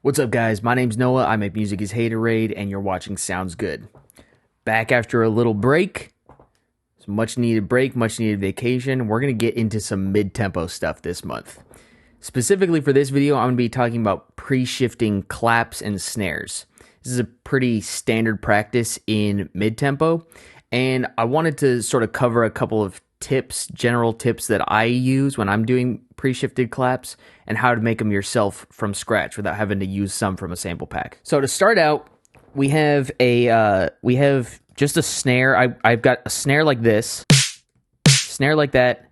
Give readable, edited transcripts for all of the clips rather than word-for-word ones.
What's up, guys? My name's Noah. I make music as Haterade, and you're watching Sounds Good. Back after a little break. It's much needed break, much needed vacation. We're going to get into some mid-tempo stuff this month. Specifically for this video, I'm going to be talking about pre-shifting claps and snares. This is a pretty standard practice in mid-tempo, and I wanted to sort of cover a couple of tips, general tips that I use when I'm doing pre-shifted claps and how to make them yourself from scratch without having to use some from a sample pack. So to start out, we have just a snare. I've got a snare like this, snare like that,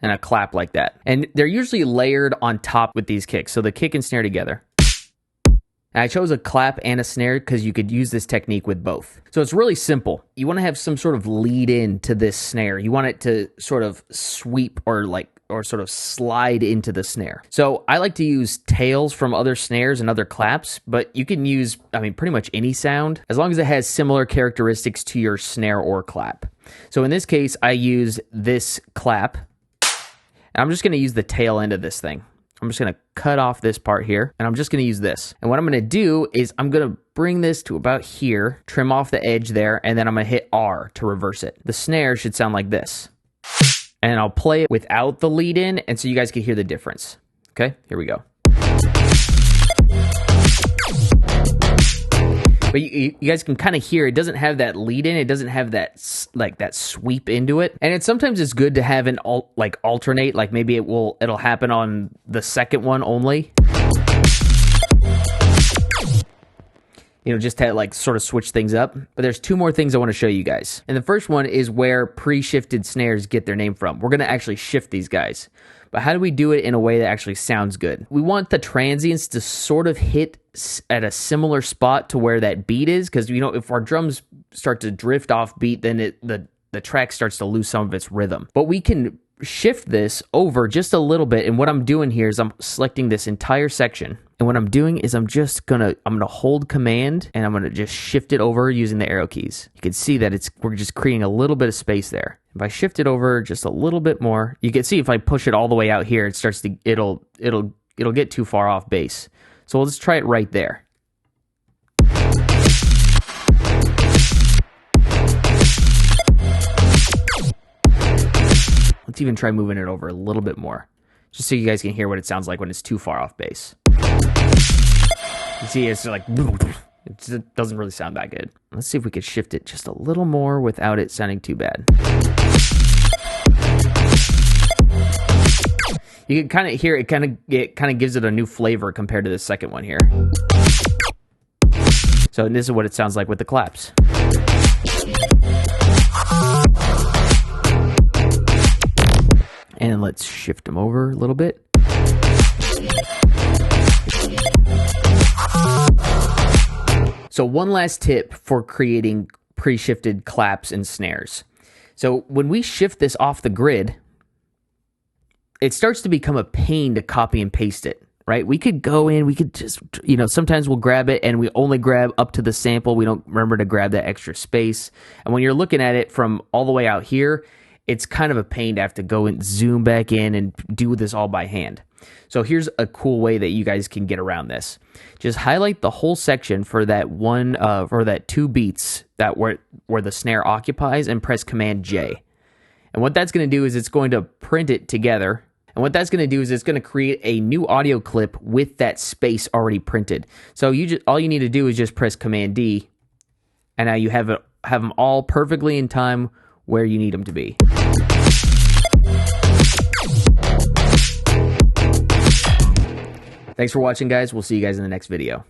and a clap like that. And they're usually layered on top with these kicks. So the kick and snare together. And I chose a clap and a snare because you could use this technique with both. So it's really simple. You want to have some sort of lead in to this snare. You want it to sort of sweep or sort of slide into the snare. So I like to use tails from other snares and other claps, but you can use, pretty much any sound as long as it has similar characteristics to your snare or clap. So in this case, I use this clap, and I'm just going to use the tail end of this thing. I'm just going to cut off this part here, and I'm just going to use this. And what I'm going to do is I'm going to bring this to about here, trim off the edge there, and then I'm going to hit R to reverse it. The snare should sound like this. And I'll play it without the lead in, and so you guys can hear the difference. Okay, here we go. But you guys can kind of hear it doesn't have that lead in. It doesn't have that that sweep into it. And sometimes it's good to have an alternate. Like maybe it'll happen on the second one only. Just to sort of switch things up. But there's two more things I want to show you guys. And the first one is where pre-shifted snares get their name from. We're going to actually shift these guys. But how do we do it in a way that actually sounds good? We want the transients to sort of hit at a similar spot to where that beat is, because if our drums start to drift off beat, then the track starts to lose some of its rhythm. But we can shift this over just a little bit, and what I'm doing here is I'm selecting this entire section, and what I'm doing is I'm gonna hold command, and I'm gonna just shift it over using the arrow keys. You can see that we're just creating a little bit of space there. If I shift it over just a little bit more, you can see if I push it all the way out here, it'll get too far off bass. So we'll just try it right there. Let's even try moving it over a little bit more, just so you guys can hear what it sounds like when it's too far off bass. You see, it's like, it doesn't really sound that good. Let's see if we could shift it just a little more without it sounding too bad. You can kind of hear it kind of gives it a new flavor compared to the second one here. So this is what it sounds like with the claps. And let's shift them over a little bit. So one last tip for creating pre-shifted claps and snares. So when we shift this off the grid, it starts to become a pain to copy and paste it, right? We could go in, we could just, sometimes we'll grab it and we only grab up to the sample. We don't remember to grab that extra space. And when you're looking at it from all the way out here, it's kind of a pain to have to go and zoom back in and do this all by hand. So here's a cool way that you guys can get around this. Just highlight the whole section for that that 2 beats that where the snare occupies, and press Command J. And what that's going to do is it's going to print it together. And what that's going to do is it's going to create a new audio clip with that space already printed. So all you need to do is just press Command D, and now you have them all perfectly in time where you need them to be. Thanks for watching, guys. We'll see you guys in the next video.